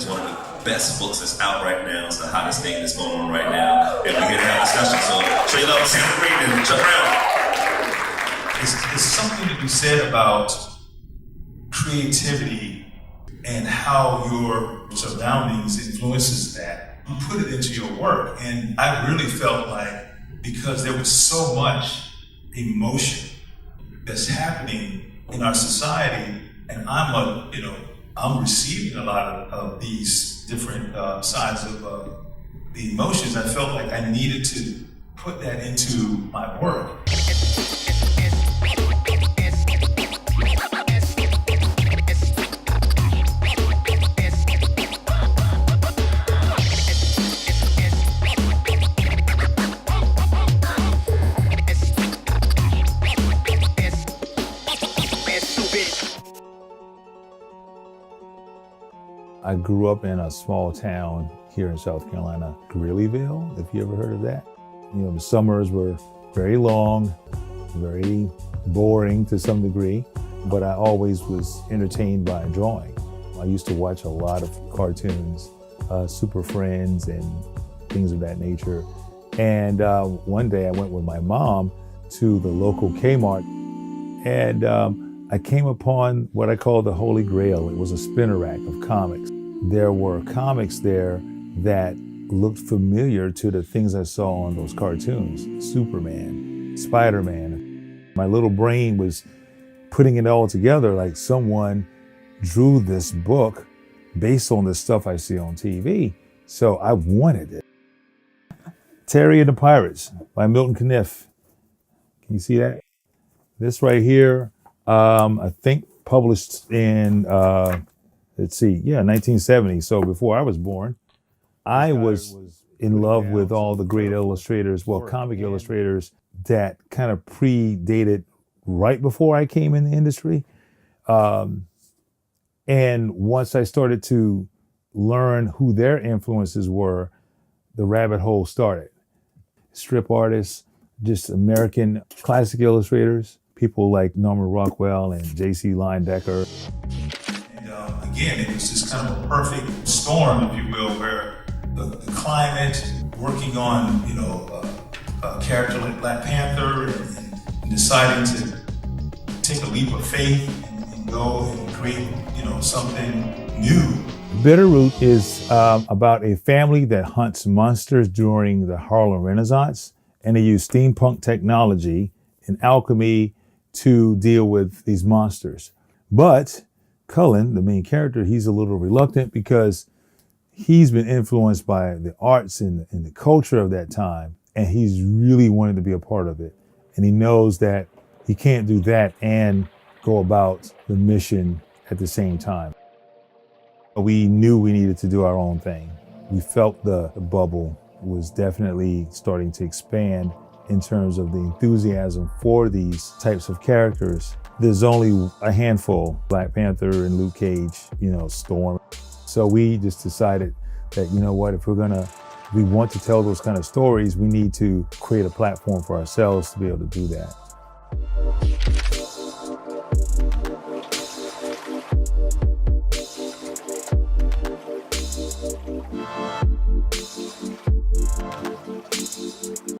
is one of the best books that's out right now. It's the hottest thing that's going on right now. And we're here to have a discussion. So show your love to Sanford Greene and jump around. It's something to be said about creativity and how your surroundings influences that. You put it into your work. And I really felt like, because there was so much emotion that's happening in our society, and I'm receiving a lot of these different sides of the emotions. I felt like I needed to put that into my work. I grew up in a small town here in South Carolina, Greeleyville, if you ever heard of that. You know, the summers were very long, very boring to some degree, but I always was entertained by drawing. I used to watch a lot of cartoons, Super Friends and things of that nature. And one day I went with my mom to the local Kmart, and I came upon what I call the Holy Grail. It was a spinner rack of comics. There were comics there that looked familiar to the things I saw on those cartoons. Superman, Spider-Man. My little brain was putting it all together like someone drew this book based on the stuff I see on TV. So I wanted it. Terry and the Pirates by Milton Caniff. Can you see that? This right here, I think published in, 1970. So before I was born, I was in love with all the great illustrators, comic illustrators that kind of predated right before I came in the industry. And once I started to learn who their influences were, the rabbit hole started. Strip artists, just American classic illustrators, people like Norman Rockwell and J.C. Leyendecker. And again, it was just kind of a perfect storm, if you will, where the climate, working on, a character like Black Panther, and deciding to take a leap of faith and go and create, something new. Bitterroot is about a family that hunts monsters during the Harlem Renaissance, and they use steampunk technology and alchemy to deal with these monsters. But Cullen, the main character, he's a little reluctant because he's been influenced by the arts and the culture of that time, and he's really wanted to be a part of it. And he knows that he can't do that and go about the mission at the same time. We knew we needed to do our own thing. We felt the bubble was definitely starting to expand in terms of the enthusiasm for these types of characters. There's only a handful, Black Panther and Luke Cage, Storm. So we just decided that, if we want to tell those kind of stories, we need to create a platform for ourselves to be able to do that.